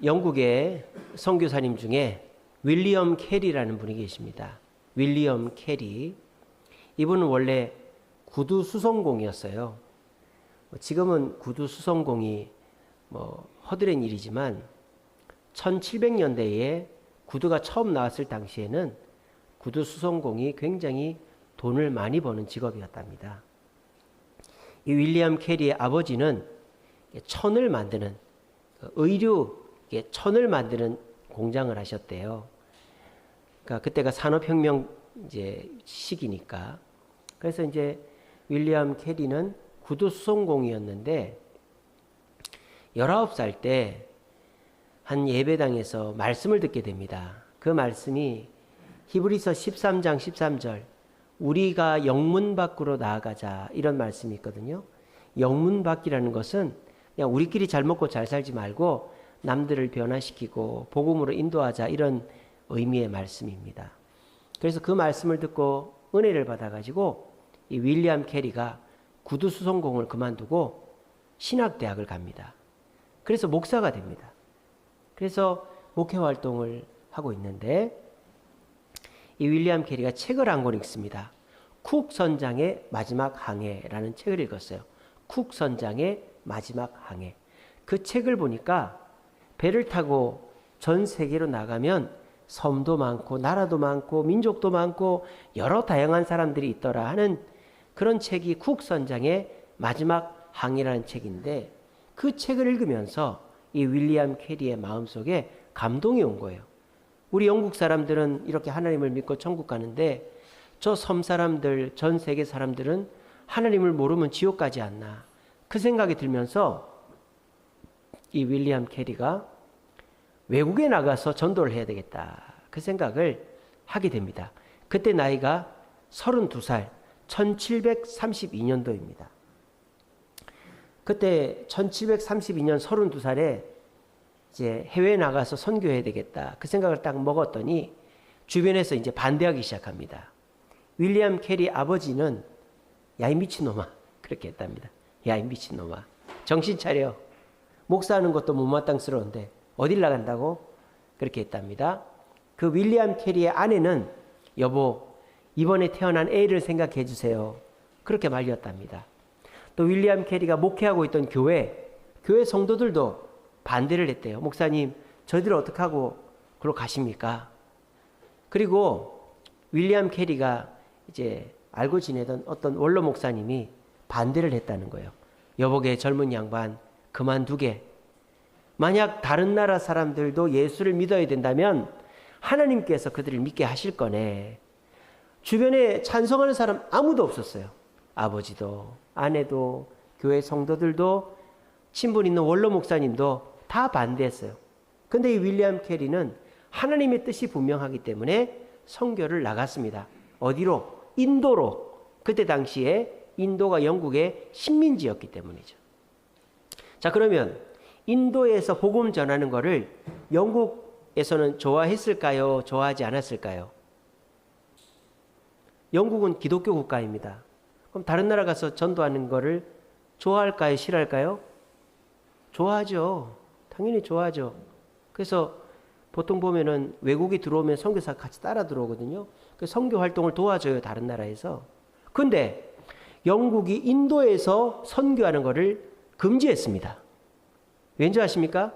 영국의 선교사님 중에 윌리엄 캐리라는 분이 계십니다. 윌리엄 캐리. 이분은 원래 구두 수송공이었어요. 지금은 구두 수송공이 허드렛 일이지만 1700년대에 구두가 처음 나왔을 당시에는 구두 수송공이 굉장히 돈을 많이 버는 직업이었답니다. 이 윌리엄 캐리의 아버지는 천을 만드는 의류 천을 만드는 공장을 하셨대요. 그러니까 그때가 산업혁명 시기니까. 그래서 이제 윌리엄 캐리는 구두 수송공이었는데 19살 때 한 예배당에서 말씀을 듣게 됩니다. 그 말씀이 히브리서 13장 13절 우리가 영문 밖으로 나아가자 이런 말씀이 있거든요. 영문 밖이라는 것은 그냥 우리끼리 잘 먹고 잘 살지 말고 남들을 변화시키고 복음으로 인도하자 이런 의미의 말씀입니다. 그래서 그 말씀을 듣고 은혜를 받아가지고 이 윌리엄 캐리가 구두 수송공을 그만두고 신학대학을 갑니다. 그래서 목사가 됩니다. 그래서 목회 활동을 하고 있는데 이 윌리엄 캐리가 책을 한 권 읽습니다. 쿡 선장의 마지막 항해라는 책을 읽었어요. 쿡 선장의 마지막 항해. 그 책을 보니까 배를 타고 전 세계로 나가면 섬도 많고 나라도 많고 민족도 많고 여러 다양한 사람들이 있더라 하는 그런 책이 쿡 선장의 마지막 항해라는 책인데 그 책을 읽으면서 이 윌리엄 캐리의 마음속에 감동이 온 거예요. 우리 영국 사람들은 이렇게 하나님을 믿고 천국 가는데 저 섬 사람들, 전 세계 사람들은 하나님을 모르면 지옥 가지 않나. 그 생각이 들면서 이 윌리엄 캐리가 외국에 나가서 전도를 해야 되겠다. 그 생각을 하게 됩니다. 그때 나이가 32살, 1732년도입니다. 그때 1732년 32살에 이제 해외에 나가서 선교해야 되겠다. 그 생각을 딱 먹었더니 주변에서 이제 반대하기 시작합니다. 윌리엄 캐리 아버지는 야, 이 미친놈아. 그렇게 했답니다. 야, 이 미친놈아. 정신 차려. 목사하는 것도 못마땅스러운데 어딜 나간다고? 그렇게 했답니다. 그 윌리엄 캐리의 아내는 여보, 이번에 태어난 애를 생각해 주세요. 그렇게 말렸답니다. 또 윌리엄 캐리가 목회하고 있던 교회 성도들도 반대를 했대요. 목사님, 저희들 어떡하고 그러고 가십니까? 그리고 윌리엄 캐리가 이제 알고 지내던 어떤 원로 목사님이 반대를 했다는 거예요. 여보게 젊은 양반 그만두게. 만약 다른 나라 사람들도 예수를 믿어야 된다면 하나님께서 그들을 믿게 하실 거네. 주변에 찬성하는 사람 아무도 없었어요. 아버지도 아내도 교회 성도들도 친분 있는 원로 목사님도 다 반대했어요. 근데 이 윌리엄 캐리는 하나님의 뜻이 분명하기 때문에 선교를 나갔습니다. 어디로? 인도로. 그때 당시에 인도가 영국의 식민지였기 때문이죠. 자, 그러면 인도에서 복음 전하는 거를 영국에서는 좋아했을까요? 좋아하지 않았을까요? 영국은 기독교 국가입니다. 그럼 다른 나라 가서 전도하는 거를 좋아할까요? 싫어할까요? 좋아하죠. 당연히 좋아하죠. 그래서 보통 보면은 외국이 들어오면 선교사 같이 따라 들어오거든요. 그 선교 활동을 도와줘요, 다른 나라에서. 근데 영국이 인도에서 선교하는 거를 금지했습니다. 왠지 아십니까?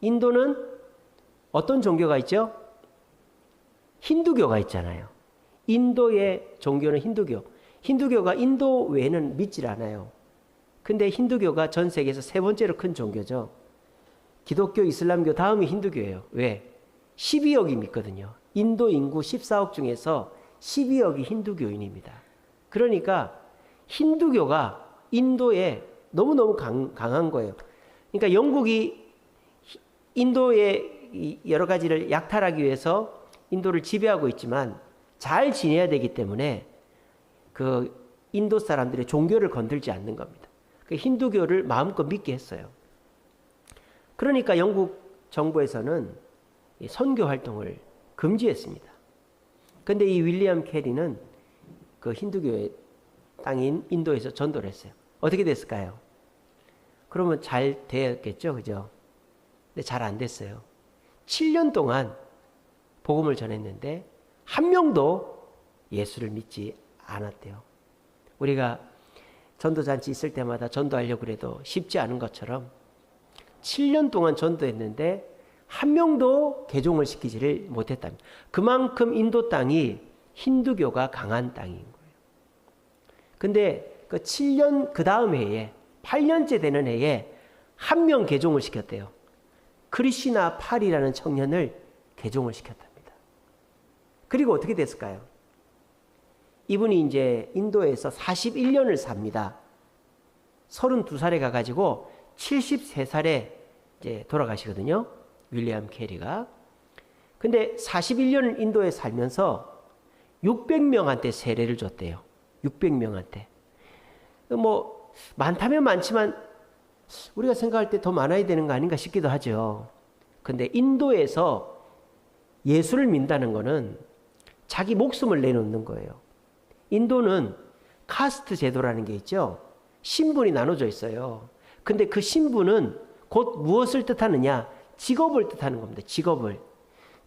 인도는 어떤 종교가 있죠? 힌두교가 있잖아요. 인도의 종교는 힌두교. 힌두교가 인도 외에는 믿질 않아요. 근데 힌두교가 전 세계에서 세 번째로 큰 종교죠. 기독교, 이슬람교 다음이 힌두교예요. 왜? 12억이 믿거든요. 인도 인구 14억 중에서 12억이 힌두교인입니다. 그러니까 힌두교가 인도에 너무너무 강한 거예요. 그러니까 영국이 인도의 여러 가지를 약탈하기 위해서 인도를 지배하고 있지만 잘 지내야 되기 때문에 그 인도 사람들의 종교를 건들지 않는 겁니다. 그 힌두교를 마음껏 믿게 했어요. 그러니까 영국 정부에서는 선교 활동을 금지했습니다. 근데 이 윌리엄 캐리는 그 힌두교의 땅인 인도에서 전도를 했어요. 어떻게 됐을까요? 그러면 잘 되었겠죠, 그죠? 근데 잘 안 됐어요. 7년 동안 복음을 전했는데 한 명도 예수를 믿지 않았대요. 우리가 전도잔치 있을 때마다 전도하려고 그래도 쉽지 않은 것처럼 7년 동안 전도했는데 한 명도 개종을 시키지를 못했답니다. 그만큼 인도 땅이 힌두교가 강한 땅인 거예요. 근데 그 7년 그 다음 해에 8년째 되는 해에 한 명 개종을 시켰대요. 크리시나 팔이라는 청년을 개종을 시켰답니다. 그리고 어떻게 됐을까요? 이분이 이제 인도에서 41년을 삽니다. 32살에 가가지고 73살에 이제 돌아가시거든요. 윌리엄 캐리가. 근데 41년을 인도에 살면서 600명한테 세례를 줬대요. 600명한테. 뭐 많다면 많지만 우리가 생각할 때 더 많아야 되는 거 아닌가 싶기도 하죠. 근데 인도에서 예수를 믿는다는 거는 자기 목숨을 내놓는 거예요. 인도는 카스트 제도라는 게 있죠. 신분이 나눠져 있어요. 근데 그 신분은 곧 무엇을 뜻하느냐? 직업을 뜻하는 겁니다.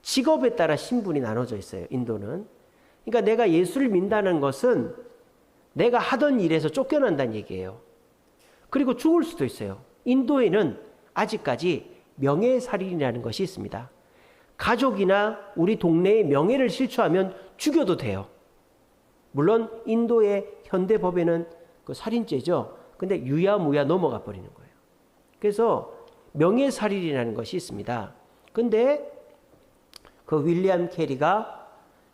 직업에 따라 신분이 나눠져 있어요. 인도는. 그러니까 내가 예수를 믿는다는 것은 내가 하던 일에서 쫓겨난다는 얘기예요. 그리고 죽을 수도 있어요. 인도에는 아직까지 명예살인이라는 것이 있습니다. 가족이나 우리 동네의 명예를 실추하면 죽여도 돼요. 물론 인도의 현대법에는 그 살인죄죠. 근데 유야무야 넘어가 버리는 거예요. 그래서 명예살인이라는 것이 있습니다. 근데 그 윌리엄 캐리가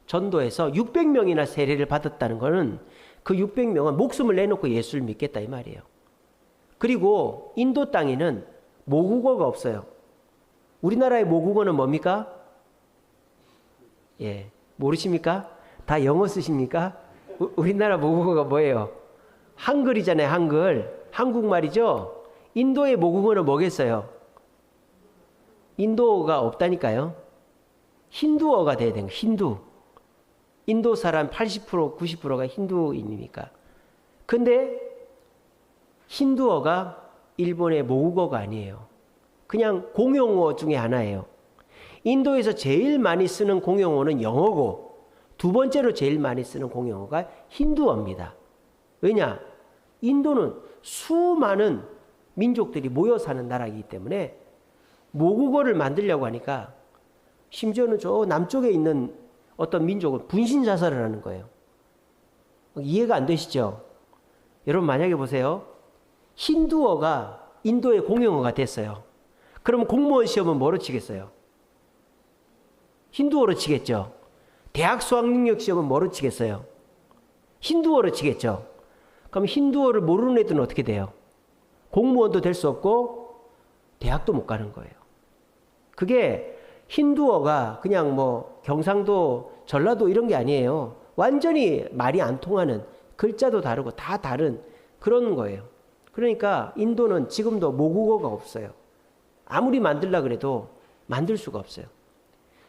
전도에서 600명이나 세례를 받았다는 것은 그 600명은 목숨을 내놓고 예수를 믿겠다 이 말이에요. 그리고 인도 땅에는 모국어가 없어요. 우리나라의 모국어는 뭡니까? 예, 모르십니까? 다 영어 쓰십니까? 우리나라 모국어가 뭐예요? 한글이잖아요, 한글. 한국말이죠? 인도의 모국어는 뭐겠어요? 인도어가 없다니까요. 힌두어가 돼야 돼요, 힌두. 인도 사람 80%, 90%가 힌두인이니까. 근데 힌두어가 일본의 모국어가 아니에요. 그냥 공용어 중에 하나예요. 인도에서 제일 많이 쓰는 공용어는 영어고 두 번째로 제일 많이 쓰는 공용어가 힌두어입니다. 왜냐? 인도는 수많은 민족들이 모여 사는 나라이기 때문에 모국어를 만들려고 하니까 심지어는 저 남쪽에 있는 어떤 민족은 분신자살을 하는 거예요. 이해가 안 되시죠? 여러분 만약에 보세요. 힌두어가 인도의 공용어가 됐어요. 그러면 공무원 시험은 뭐로 치겠어요? 힌두어로 치겠죠. 대학 수학능력 시험은 뭐로 치겠어요? 힌두어로 치겠죠. 그럼 힌두어를 모르는 애들은 어떻게 돼요? 공무원도 될 수 없고 대학도 못 가는 거예요. 그게 힌두어가 그냥 뭐 경상도, 전라도 이런 게 아니에요. 완전히 말이 안 통하는, 글자도 다르고 다 다른 그런 거예요. 그러니까 인도는 지금도 모국어가 없어요. 아무리 만들려고 해도 만들 수가 없어요.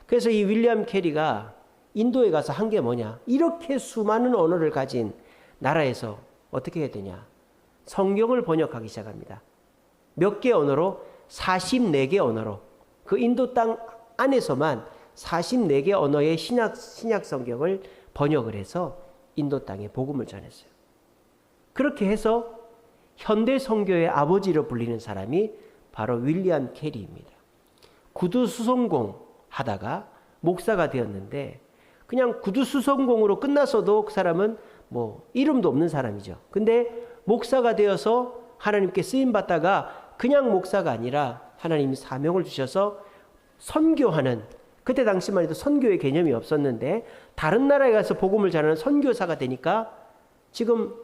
그래서 이 윌리엄 캐리가 인도에 가서 한 게 뭐냐? 이렇게 수많은 언어를 가진 나라에서 어떻게 해야 되냐? 성경을 번역하기 시작합니다. 몇 개 언어로? 44개 언어로. 그 인도 땅 안에서만 44개 언어의 신약 성경을 번역을 해서 인도 땅에 복음을 전했어요. 그렇게 해서 현대 선교의 아버지로 불리는 사람이 바로 윌리엄 캐리입니다. 구두 수성공 하다가 목사가 되었는데 그냥 구두 수성공으로 끝났어도 그 사람은 뭐 이름도 없는 사람이죠. 근데 목사가 되어서 하나님께 쓰임 받다가 그냥 목사가 아니라 하나님이 사명을 주셔서 선교하는, 그때 당시만 해도 선교의 개념이 없었는데 다른 나라에 가서 복음을 전하는 선교사가 되니까 지금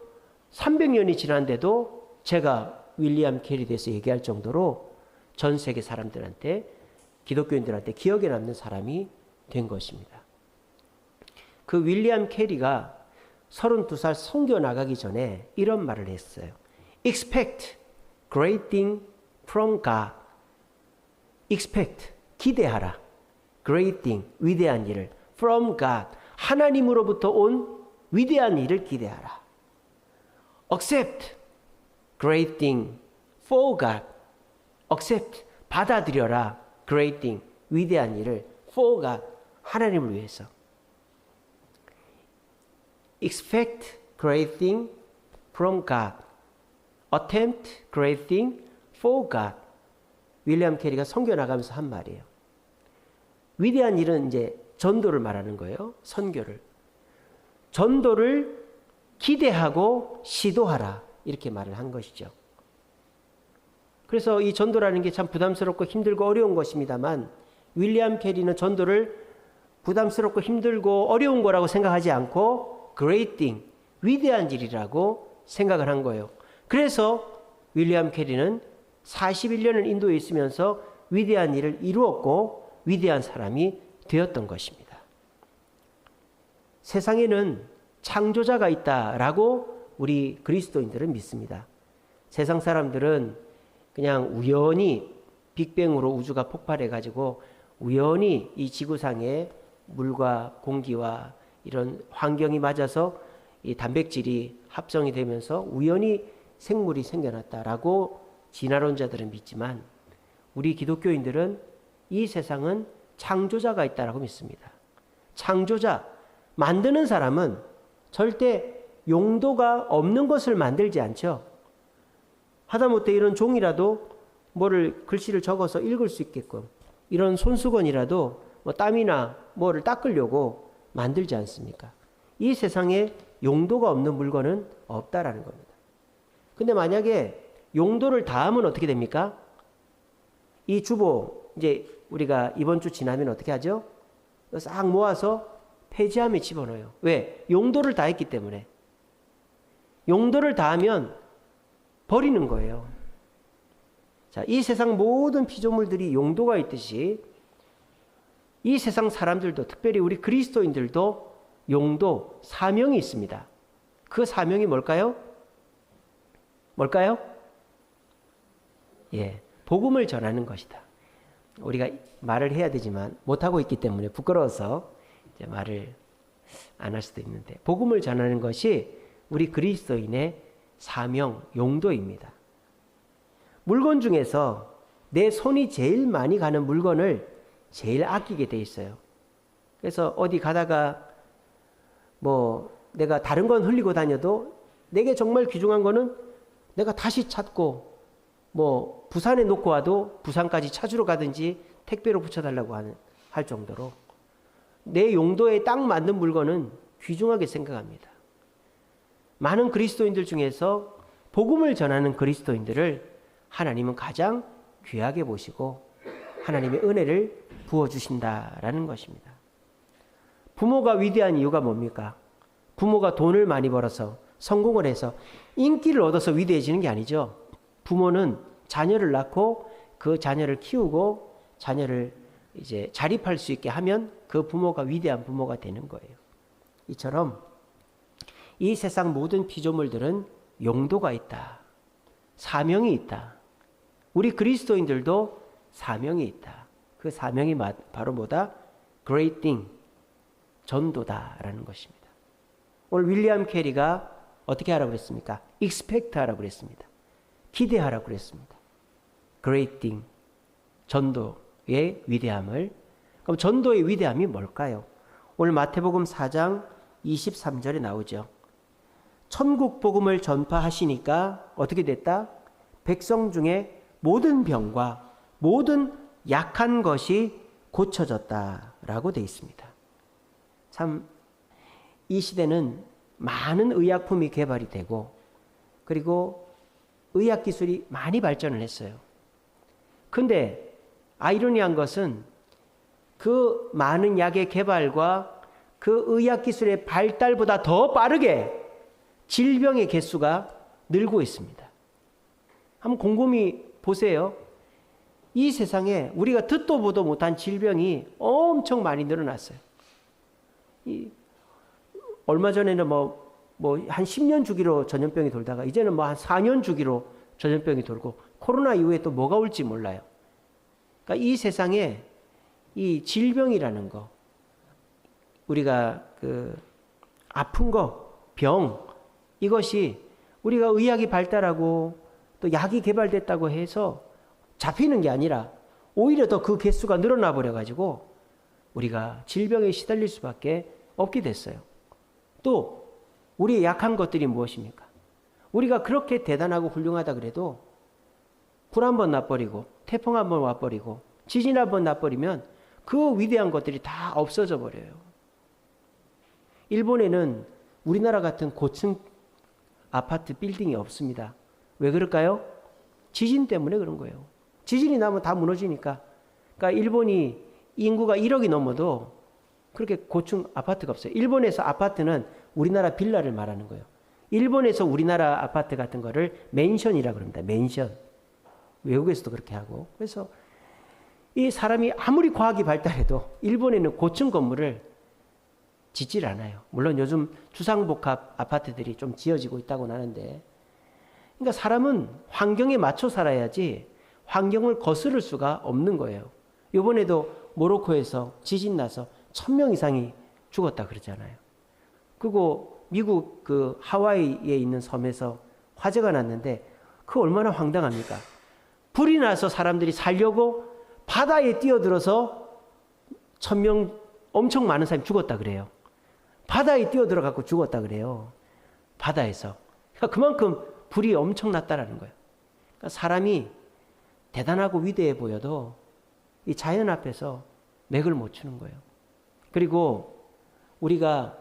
300년이 지났는데도 제가 윌리엄 캐리에 대해서 얘기할 정도로 전 세계 사람들한테, 기독교인들한테 기억에 남는 사람이 된 것입니다. 그 윌리엄 캐리가 32살 선교 나가기 전에 이런 말을 했어요. Expect great thing from God. Expect, 기대하라. Great thing, 위대한 일을. From God, 하나님으로부터 온 위대한 일을 기대하라. Accept great thing for God. Accept, 받아들여라. great thing, 위대한 일을. for God, 하나님을 위해서. expect great thing from God. attempt great thing for God. 윌리엄 캐리가 선교 나가면서 한 말이에요. 위대한 일은 이제 전도를 말하는 거예요. 선교를. 전도를 기대하고 시도하라. 이렇게 말을 한 것이죠. 그래서 이 전도라는 게 참 부담스럽고 힘들고 어려운 것입니다만 윌리엄 캐리는 전도를 부담스럽고 힘들고 어려운 거라고 생각하지 않고 great thing, 위대한 일이라고 생각을 한 거예요. 그래서 윌리엄 캐리는 41년을 인도에 있으면서 위대한 일을 이루었고 위대한 사람이 되었던 것입니다. 세상에는 창조자가 있다라고 우리 그리스도인들은 믿습니다. 세상 사람들은 그냥 우연히 빅뱅으로 우주가 폭발해가지고 우연히 이 지구상에 물과 공기와 이런 환경이 맞아서 이 단백질이 합성이 되면서 우연히 생물이 생겨났다라고 진화론자들은 믿지만 우리 기독교인들은 이 세상은 창조자가 있다라고 믿습니다. 창조자, 만드는 사람은 절대 용도가 없는 것을 만들지 않죠. 하다못해 이런 종이라도 뭐를 글씨를 적어서 읽을 수 있게끔 이런 손수건이라도 뭐 땀이나 뭐를 닦으려고 만들지 않습니까? 이 세상에 용도가 없는 물건은 없다라는 겁니다. 근데 만약에 용도를 다하면 어떻게 됩니까? 이 주보 이제 우리가 이번 주 지나면 어떻게 하죠? 싹 모아서 폐지함에 집어넣어요. 왜? 용도를 다했기 때문에. 용도를 다하면 버리는 거예요. 자, 이 세상 모든 피조물들이 용도가 있듯이 이 세상 사람들도 특별히 우리 그리스도인들도 용도, 사명이 있습니다. 그 사명이 뭘까요? 뭘까요? 예, 복음을 전하는 것이다. 우리가 말을 해야 되지만 못하고 있기 때문에 부끄러워서 이제 말을 안 할 수도 있는데 복음을 전하는 것이 우리 그리스도인의 사명, 용도입니다. 물건 중에서 내 손이 제일 많이 가는 물건을 제일 아끼게 돼 있어요. 그래서 어디 가다가 뭐 내가 다른 건 흘리고 다녀도 내게 정말 귀중한 거는 내가 다시 찾고 뭐 부산에 놓고 와도 부산까지 찾으러 가든지 택배로 붙여달라고 할 정도로 내 용도에 딱 맞는 물건은 귀중하게 생각합니다. 많은 그리스도인들 중에서 복음을 전하는 그리스도인들을 하나님은 가장 귀하게 보시고 하나님의 은혜를 부어주신다라는 것입니다. 부모가 위대한 이유가 뭡니까? 부모가 돈을 많이 벌어서 성공을 해서 인기를 얻어서 위대해지는 게 아니죠. 부모는 자녀를 낳고 그 자녀를 키우고 자녀를 이제 자립할 수 있게 하면 그 부모가 위대한 부모가 되는 거예요. 이처럼 이 세상 모든 피조물들은 용도가 있다. 사명이 있다. 우리 그리스도인들도 사명이 있다. 그 사명이 바로 뭐다? Great thing, 전도다라는 것입니다. 오늘 윌리엄 캐리가 어떻게 하라고 그랬습니까? Expect 하라고 그랬습니다. 기대하라고 그랬습니다. Great thing, 전도의 위대함을. 그럼 전도의 위대함이 뭘까요? 오늘 마태복음 4장 23절에 나오죠. 천국 복음을 전파하시니까 어떻게 됐다? 백성 중에 모든 병과 모든 약한 것이 고쳐졌다라고 되어 있습니다. 참 이 시대는 많은 의약품이 개발이 되고 그리고 의학기술이 많이 발전을 했어요. 근데 아이러니한 것은 그 많은 약의 개발과 그 의학기술의 발달보다 더 빠르게 질병의 개수가 늘고 있습니다. 한번 곰곰이 보세요. 이 세상에 우리가 듣도 보도 못한 질병이 엄청 많이 늘어났어요. 얼마 전에는 한 10년 주기로 전염병이 돌다가 이제는 한 4년 주기로 전염병이 돌고 코로나 이후에 또 뭐가 올지 몰라요. 그러니까 이 세상에 이 질병이라는 거, 우리가 아픈 거, 병, 이것이 우리가 의학이 발달하고 또 약이 개발됐다고 해서 잡히는 게 아니라 오히려 더 그 개수가 늘어나 버려가지고 우리가 질병에 시달릴 수밖에 없게 됐어요. 또 우리의 약한 것들이 무엇입니까? 우리가 그렇게 대단하고 훌륭하다 그래도 불 한 번 나버리고 태풍 한 번 와버리고 지진 한 번 나버리면 그 위대한 것들이 다 없어져 버려요. 일본에는 우리나라 같은 고층 아파트 빌딩이 없습니다. 왜 그럴까요? 지진 때문에 그런 거예요. 지진이 나면 다 무너지니까. 그러니까 일본이 인구가 1억이 넘어도 그렇게 고층 아파트가 없어요. 일본에서 아파트는 우리나라 빌라를 말하는 거예요. 일본에서 우리나라 아파트 같은 거를 맨션이라고 그럽니다. 맨션. 외국에서도 그렇게 하고. 그래서 이 사람이 아무리 과학이 발달해도 일본에는 고층 건물을 짓질 않아요. 물론 요즘 주상복합 아파트들이 좀 지어지고 있다고는 하는데, 그러니까 사람은 환경에 맞춰 살아야지 환경을 거스를 수가 없는 거예요. 이번에도 모로코에서 지진 나서 1000명 이상이 죽었다 그러잖아요. 그리고 미국 그 하와이에 있는 섬에서 화재가 났는데 그 얼마나 황당합니까? 불이 나서 사람들이 살려고 바다에 뛰어들어서 1000명 엄청 많은 사람이 죽었다 그래요. 바다에 뛰어들어갖고 죽었다 그래요. 바다에서. 그러니까 그만큼 불이 엄청났다라는 거예요. 그러니까 사람이 대단하고 위대해 보여도 이 자연 앞에서 맥을 못 추는 거예요. 그리고 우리가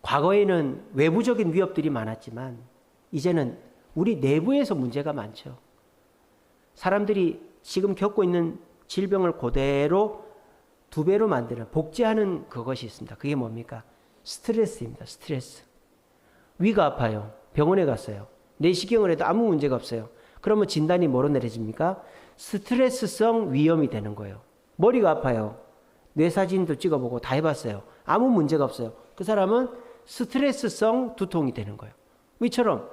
과거에는 외부적인 위협들이 많았지만 이제는 우리 내부에서 문제가 많죠. 사람들이 지금 겪고 있는 질병을 그대로 2배로 만드는 복제하는 그것이 있습니다. 그게 뭡니까? 스트레스입니다. 스트레스. 위가 아파요. 병원에 갔어요. 내시경을 해도 아무 문제가 없어요. 그러면 진단이 뭐로 내려집니까? 스트레스성 위염이 되는 거예요. 머리가 아파요. 뇌사진도 찍어보고 다 해봤어요. 아무 문제가 없어요. 그 사람은 스트레스성 두통이 되는 거예요. 이처럼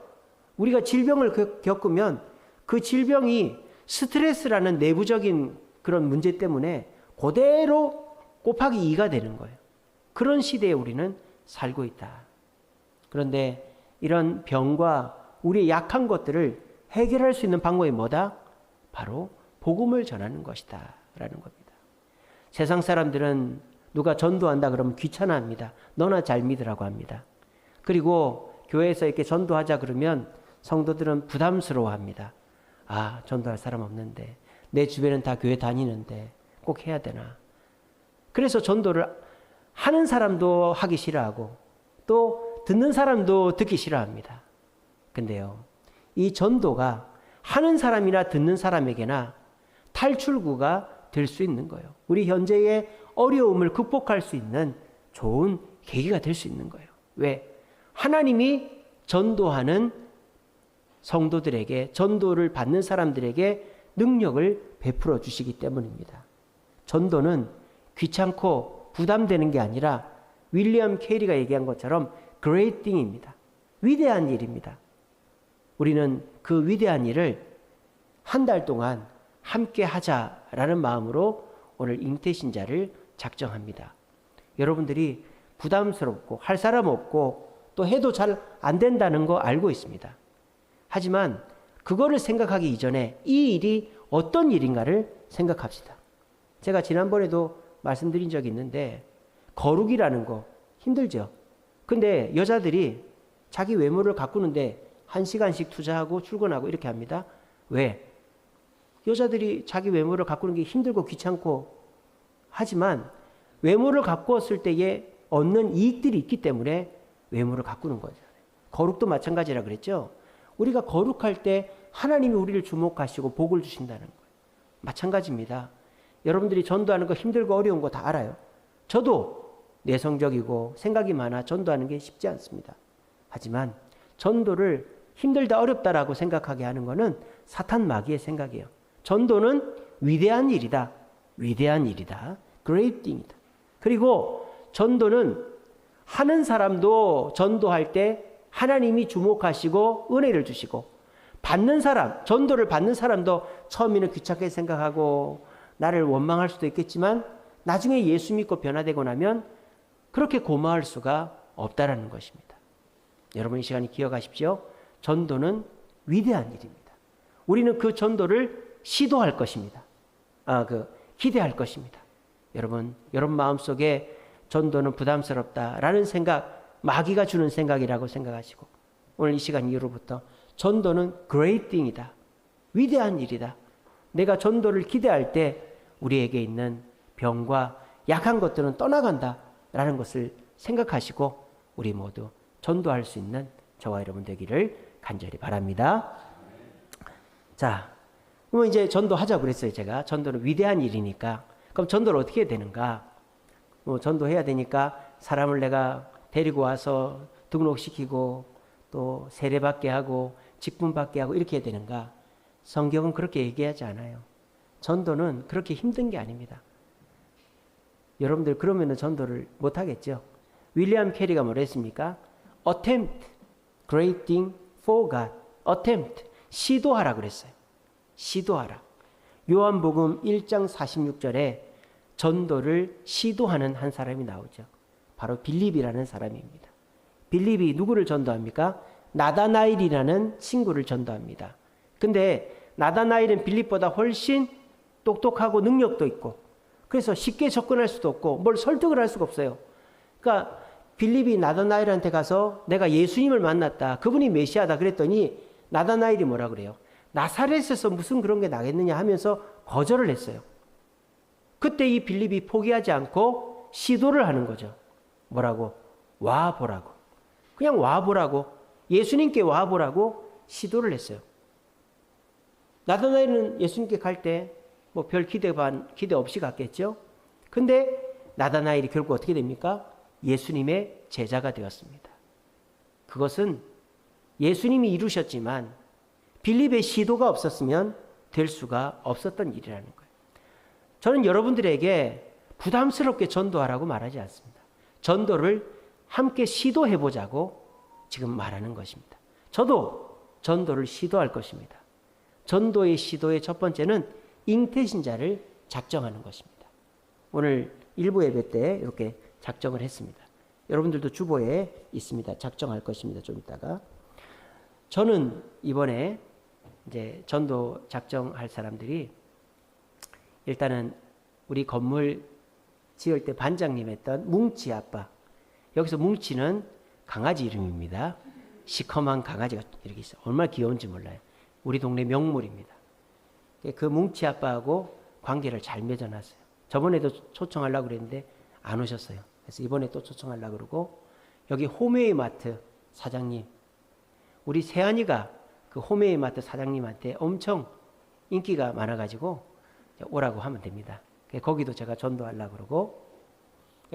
우리가 질병을 겪으면 그 질병이 스트레스라는 내부적인 그런 문제 때문에 그대로 곱하기 2가 되는 거예요. 그런 시대에 우리는 살고 있다. 그런데 이런 병과 우리의 약한 것들을 해결할 수 있는 방법이 뭐다? 바로 복음을 전하는 것이다 라는 겁니다. 세상 사람들은 누가 전도한다 그러면 귀찮아합니다. 너나 잘 믿으라고 합니다. 그리고 교회에서 이렇게 전도하자 그러면 성도들은 부담스러워합니다. 아, 전도할 사람 없는데, 내 주변은 다 교회 다니는데 꼭 해야 되나. 그래서 전도를 하는 사람도 하기 싫어하고 또 듣는 사람도 듣기 싫어합니다. 근데요, 이 전도가 하는 사람이나 듣는 사람에게나 탈출구가 될 수 있는 거예요. 우리 현재의 어려움을 극복할 수 있는 좋은 계기가 될 수 있는 거예요. 왜? 하나님이 전도하는 성도들에게, 전도를 받는 사람들에게 능력을 베풀어 주시기 때문입니다. 전도는 귀찮고 부담되는 게 아니라 윌리엄 케리가 얘기한 것처럼 great thing입니다. 위대한 일입니다. 우리는 그 위대한 일을 한 달 동안 함께 하자라는 마음으로 오늘 잉태신자를 작정합니다. 여러분들이 부담스럽고 할 사람 없고 또 해도 잘 안 된다는 거 알고 있습니다. 하지만 그거를 생각하기 이전에 이 일이 어떤 일인가를 생각합시다. 제가 지난번에도 말씀드린 적이 있는데 거룩이라는 거 힘들죠. 근데 여자들이 자기 외모를 가꾸는데 1시간씩 투자하고 출근하고 이렇게 합니다. 왜? 여자들이 자기 외모를 가꾸는 게 힘들고 귀찮고 하지만 외모를 가꾸었을 때에 얻는 이익들이 있기 때문에 외모를 가꾸는 거잖아요. 거룩도 마찬가지라 그랬죠. 우리가 거룩할 때 하나님이 우리를 주목하시고 복을 주신다는 거예요. 마찬가지입니다. 여러분들이 전도하는 거 힘들고 어려운 거 다 알아요. 저도 내성적이고 생각이 많아 전도하는 게 쉽지 않습니다. 하지만 전도를 힘들다 어렵다라고 생각하게 하는 거는 사탄 마귀의 생각이에요. 전도는 위대한 일이다. 위대한 일이다. great thing이다. 그리고 전도는 하는 사람도 전도할 때 하나님이 주목하시고 은혜를 주시고 받는 사람, 전도를 받는 사람도 처음에는 귀찮게 생각하고 나를 원망할 수도 있겠지만 나중에 예수 믿고 변화되고 나면 그렇게 고마울 수가 없다라는 것입니다. 여러분 이 시간에 기억하십시오. 전도는 위대한 일입니다. 우리는 그 전도를 시도할 것입니다. 기대할 것입니다. 여러분 마음속에 전도는 부담스럽다라는 생각, 마귀가 주는 생각이라고 생각하시고 오늘 이 시간 이후로부터 전도는 great thing이다. 위대한 일이다. 내가 전도를 기대할 때 우리에게 있는 병과 약한 것들은 떠나간다라는 것을 생각하시고 우리 모두 전도할 수 있는 저와 여러분 되기를 간절히 바랍니다. 자, 그럼 이제 전도하자고 그랬어요. 제가 전도는 위대한 일이니까. 그럼 전도를 어떻게 해야 되는가? 전도해야 되니까 사람을 내가 데리고 와서 등록시키고 또 세례받게 하고 직분받게 하고 이렇게 해야 되는가? 성경은 그렇게 얘기하지 않아요. 전도는 그렇게 힘든 게 아닙니다. 여러분들 그러면 전도를 못하겠죠. 윌리엄 캐리가 뭐라 했습니까? Attempt great thing for God. Attempt. 시도하라 그랬어요. 시도하라. 요한복음 1장 46절에 전도를 시도하는 한 사람이 나오죠. 바로 빌립이라는 사람입니다. 빌립이 누구를 전도합니까? 나다나엘이라는 친구를 전도합니다. 근데 나다나엘은 빌립보다 훨씬 똑똑하고 능력도 있고 그래서 쉽게 접근할 수도 없고 뭘 설득을 할 수가 없어요. 그러니까 빌립이 나다나엘한테 가서 내가 예수님을 만났다. 그분이 메시아다 그랬더니 나다나엘이 뭐라 그래요? 나사렛에서 무슨 그런 게 나겠느냐 하면서 거절을 했어요. 그때 이 빌립이 포기하지 않고 시도를 하는 거죠. 뭐라고? 와보라고. 그냥 와보라고. 예수님께 와보라고 시도를 했어요. 나다나엘은 예수님께 갈 때 뭐 별 기대 없이 갔겠죠. 근데 나다나엘이 결국 어떻게 됩니까? 예수님의 제자가 되었습니다. 그것은 예수님이 이루셨지만 빌립의 시도가 없었으면 될 수가 없었던 일이라는 거예요. 저는 여러분들에게 부담스럽게 전도하라고 말하지 않습니다. 전도를 함께 시도해보자고 지금 말하는 것입니다. 저도 전도를 시도할 것입니다. 전도의 시도의 첫 번째는 잉태신자를 작정하는 것입니다. 오늘 일부 예배 때 이렇게 작정을 했습니다. 여러분들도 주보에 있습니다. 작정할 것입니다. 좀 이따가. 저는 이번에 이제 전도 작정할 사람들이 일단은 우리 건물 지을 때 반장님 했던 뭉치 아빠. 여기서 뭉치는 강아지 이름입니다. 시커먼 강아지가 이렇게 있어요. 얼마나 귀여운지 몰라요. 우리 동네 명물입니다. 그 뭉치 아빠하고 관계를 잘 맺어놨어요. 저번에도 초청하려고 그랬는데 안 오셨어요. 그래서 이번에 또 초청하려고 그러고 여기 홈웨이 마트 사장님 우리 세안이가 그 홈웨이 마트 사장님한테 엄청 인기가 많아가지고 오라고 하면 됩니다. 거기도 제가 전도하려고 그러고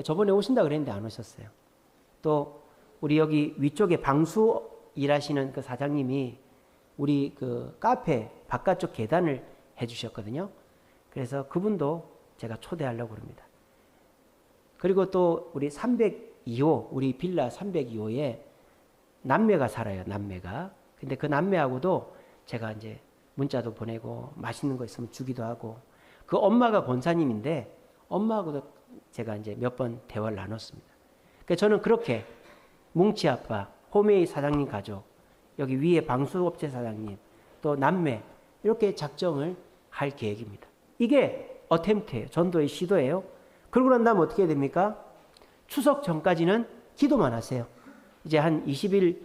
저번에 오신다 그랬는데 안 오셨어요. 또 우리 여기 위쪽에 방수 일하시는 그 사장님이 우리 그 카페 바깥쪽 계단을 해주셨거든요. 그래서 그분도 제가 초대하려고 합니다. 그리고 또 우리 302호 우리 빌라 302호에 남매가 살아요. 남매가. 근데 그 남매하고도 제가 이제 문자도 보내고 맛있는 거 있으면 주기도 하고 그 엄마가 권사님인데 엄마하고도 제가 이제 몇 번 대화를 나눴습니다. 그러니까 저는 그렇게 뭉치 아빠, 홈웨이 사장님 가족, 여기 위에 방수업체 사장님, 또 남매 이렇게 작정을 할 계획입니다. 이게 어템트예요. 전도의 시도예요. 그러고 난 다음 어떻게 됩니까? 추석 전까지는 기도만 하세요. 이제 한 20일,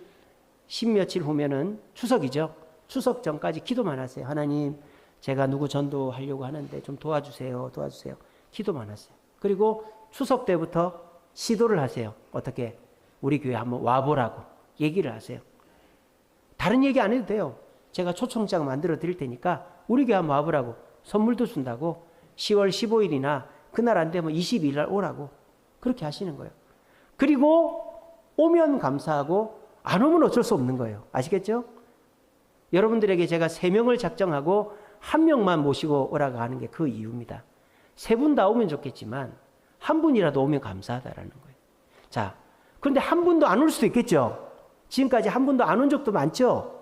10며칠 후면은 추석이죠. 추석 전까지 기도만 하세요. 하나님, 제가 누구 전도하려고 하는데 좀 도와주세요. 도와주세요. 기도만 하세요. 그리고 추석 때부터 시도를 하세요. 어떻게? 우리 교회 한번 와보라고 얘기를 하세요. 다른 얘기 안 해도 돼요. 제가 초청장 만들어 드릴 테니까 우리 교회 한번 와보라고 선물도 준다고 10월 15일이나 그날 안 되면 22일 날 오라고 그렇게 하시는 거예요. 그리고 오면 감사하고 안 오면 어쩔 수 없는 거예요. 아시겠죠? 여러분들에게 제가 3명을 작정하고 1명만 모시고 오라고 하는 게 그 이유입니다. 3분 다 오면 좋겠지만 1분이라도 오면 감사하다라는 거예요. 자, 그런데 1분도 안 올 수도 있겠죠? 지금까지 1분도 안 온 적도 많죠?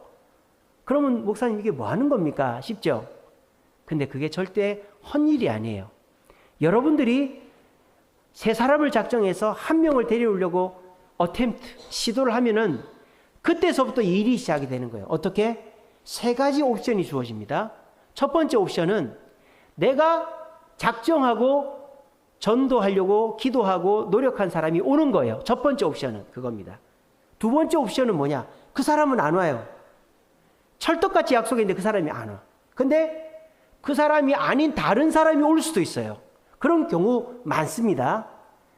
그러면 목사님 이게 뭐 하는 겁니까? 싶죠? 근데 그게 절대 헛일이 아니에요. 여러분들이 3사람을 작정해서 1명을 데려오려고 시도를 하면은 그때서부터 일이 시작이 되는 거예요. 어떻게? 3가지 옵션이 주어집니다. 첫 번째 옵션은 내가 작정하고 전도하려고 기도하고 노력한 사람이 오는 거예요. 첫 번째 옵션은 그겁니다. 두 번째 옵션은 뭐냐? 그 사람은 안 와요. 철떡같이 약속했는데 그 사람이 안 와. 근데 그 사람이 아닌 다른 사람이 올 수도 있어요. 그런 경우 많습니다.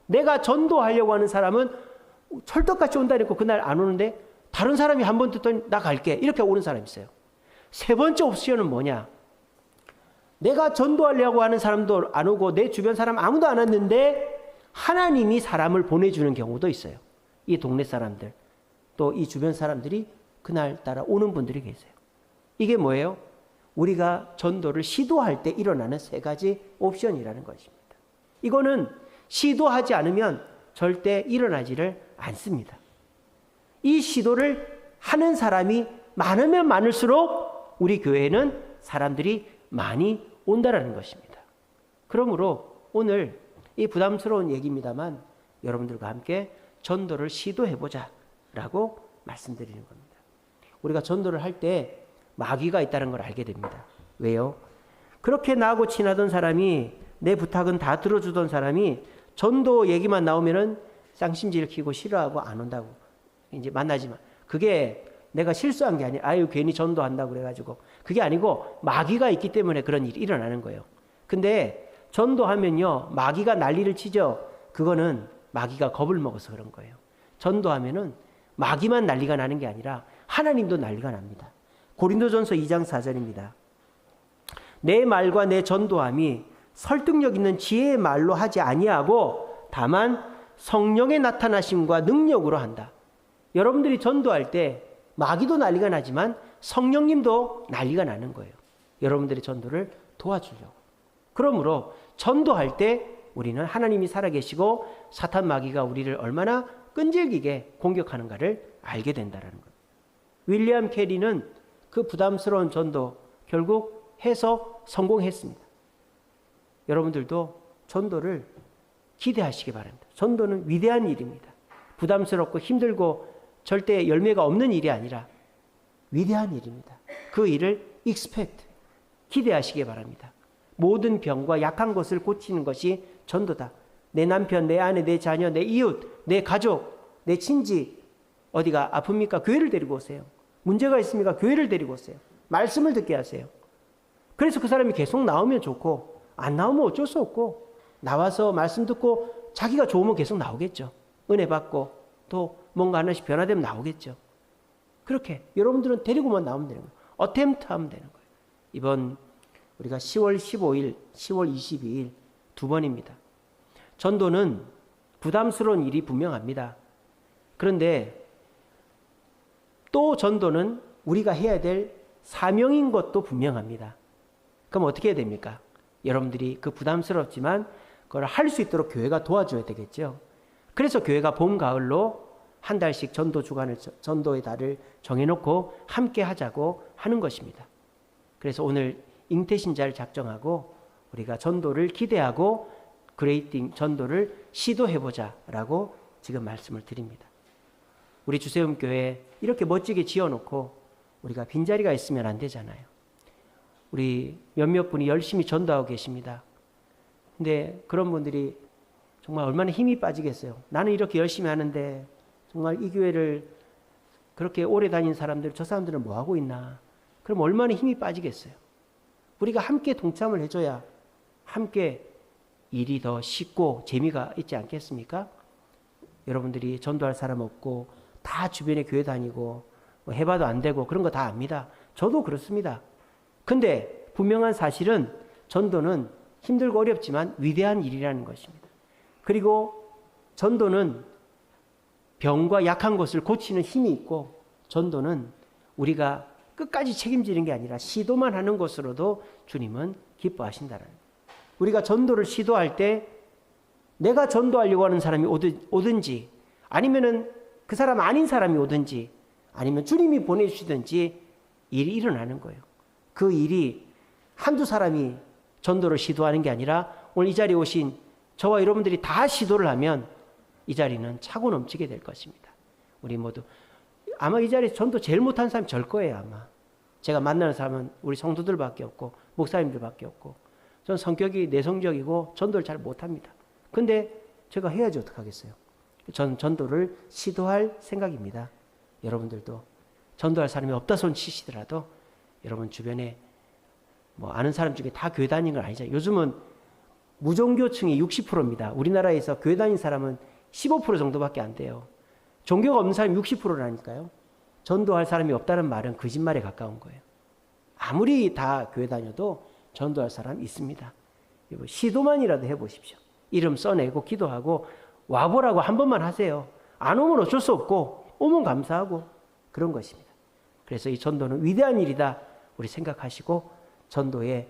내가 전도하려고 하는 사람은 철떡같이 온다니까 그날 안 오는데 다른 사람이 한 번 듣더니 나 갈게 이렇게 오는 사람이 있어요. 세 번째 옵션은 뭐냐? 내가 전도하려고 하는 사람도 안 오고 내 주변 사람 아무도 안 왔는데 하나님이 사람을 보내주는 경우도 있어요. 이 동네 사람들 또 이 주변 사람들이 그날따라 오는 분들이 계세요. 이게 뭐예요? 우리가 전도를 시도할 때 일어나는 세 가지 옵션이라는 것입니다. 이거는 시도하지 않으면 절대 일어나지를 않습니다. 이 시도를 하는 사람이 많으면 많을수록 우리 교회에는 사람들이 많이 온다라는 것입니다. 그러므로 오늘 이 부담스러운 얘기입니다만 여러분들과 함께 전도를 시도해보자 라고 말씀드리는 겁니다. 우리가 전도를 할 때 마귀가 있다는 걸 알게 됩니다. 왜요? 그렇게 나하고 친하던 사람이 내 부탁은 다 들어주던 사람이 전도 얘기만 나오면은 쌍심지를 키고 싫어하고 안 온다고 이제 만나지만 그게 내가 실수한 게 아니라 아유 괜히 전도한다고 그래가지고 그게 아니고 마귀가 있기 때문에 그런 일이 일어나는 거예요. 근데 전도하면요 마귀가 난리를 치죠. 그거는 마귀가 겁을 먹어서 그런 거예요. 전도하면은 마귀만 난리가 나는 게 아니라 하나님도 난리가 납니다. 고린도전서 2장 4절입니다. 내 말과 내 전도함이 설득력 있는 지혜의 말로 하지 아니하고 다만 성령의 나타나심과 능력으로 한다. 여러분들이 전도할 때 마귀도 난리가 나지만 성령님도 난리가 나는 거예요. 여러분들의 전도를 도와주려고. 그러므로 전도할 때 우리는 하나님이 살아계시고 사탄 마귀가 우리를 얼마나 끈질기게 공격하는가를 알게 된다는 것. 윌리엄 캐리는 그 부담스러운 전도 결국 해서 성공했습니다. 여러분들도 전도를 기대하시기 바랍니다. 전도는 위대한 일입니다. 부담스럽고 힘들고 절대 열매가 없는 일이 아니라 위대한 일입니다. 그 일을 expect, 기대하시기 바랍니다. 모든 병과 약한 것을 고치는 것이 전도다. 내 남편, 내 아내, 내 자녀, 내 이웃, 내 가족, 내 친지 어디가 아픕니까? 교회를 데리고 오세요. 문제가 있습니까? 교회를 데리고 오세요. 말씀을 듣게 하세요. 그래서 그 사람이 계속 나오면 좋고 안 나오면 어쩔 수 없고 나와서 말씀 듣고 자기가 좋으면 계속 나오겠죠. 은혜 받고 또 뭔가 하나씩 변화되면 나오겠죠. 그렇게 여러분들은 데리고만 나오면 되는 거예요. 어템트 하면 되는 거예요. 이번 우리가 10월 15일, 10월 22일 두 번입니다. 전도는 부담스러운 일이 분명합니다. 그런데 또 전도는 우리가 해야 될 사명인 것도 분명합니다. 그럼 어떻게 해야 됩니까? 여러분들이 그 부담스럽지만 그걸 할 수 있도록 교회가 도와줘야 되겠죠. 그래서 교회가 봄, 가을로 한 달씩 전도 주간을, 전도의 달을 정해놓고 함께 하자고 하는 것입니다. 그래서 오늘 잉태신자를 작정하고 우리가 전도를 기대하고 그레이팅 전도를 시도해보자라고 지금 말씀을 드립니다. 우리 주세움교회 이렇게 멋지게 지어놓고 우리가 빈자리가 있으면 안 되잖아요. 우리 몇몇 분이 열심히 전도하고 계십니다. 근데 그런 분들이 정말 얼마나 힘이 빠지겠어요. 나는 이렇게 열심히 하는데 정말 이 교회를 그렇게 오래 다닌 사람들, 저 사람들은 뭐 하고 있나. 그럼 얼마나 힘이 빠지겠어요. 우리가 함께 동참을 해줘야 함께 일이 더 쉽고 재미가 있지 않겠습니까? 여러분들이 전도할 사람 없고 다 주변에 교회 다니고 뭐 해봐도 안 되고 그런 거 다 압니다. 저도 그렇습니다. 근데 분명한 사실은 전도는 힘들고 어렵지만 위대한 일이라는 것입니다. 그리고 전도는 병과 약한 것을 고치는 힘이 있고 전도는 우리가 끝까지 책임지는 게 아니라 시도만 하는 것으로도 주님은 기뻐하신다는 거예요. 우리가 전도를 시도할 때 내가 전도하려고 하는 사람이 오든지 아니면은 그 사람 아닌 사람이 오든지 아니면 주님이 보내주시든지 일이 일어나는 거예요. 그 일이 한두 사람이 전도를 시도하는 게 아니라 오늘 이 자리에 오신 저와 여러분들이 다 시도를 하면 이 자리는 차고 넘치게 될 것입니다. 우리 모두 아마 이 자리에서 전도 제일 못한 사람이 절 거예요. 아마 제가 만나는 사람은 우리 성도들밖에 없고 목사님들밖에 없고 저는 성격이 내성적이고 전도를 잘 못합니다. 근데 제가 해야지 어떡하겠어요. 전 전도를 시도할 생각입니다. 여러분들도 전도할 사람이 없다 손 치시더라도 여러분 주변에 뭐 아는 사람 중에 다 교회 다니는 건 아니죠. 요즘은 무종교층이 60%입니다. 우리나라에서 교회 다니는 사람은 15% 정도밖에 안 돼요. 종교가 없는 사람이 60%라니까요. 전도할 사람이 없다는 말은 거짓말에 가까운 거예요. 아무리 다 교회 다녀도 전도할 사람 있습니다. 시도만이라도 해보십시오. 이름 써내고 기도하고 와보라고 한 번만 하세요. 안 오면 어쩔 수 없고 오면 감사하고 그런 것입니다. 그래서 이 전도는 위대한 일이다 우리 생각하시고 전도에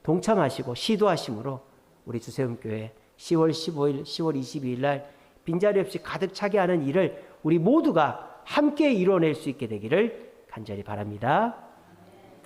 동참하시고 시도하심으로 우리 주세움교회 10월 15일, 10월 22일 날 빈자리 없이 가득 차게 하는 일을 우리 모두가 함께 이뤄낼 수 있게 되기를 간절히 바랍니다.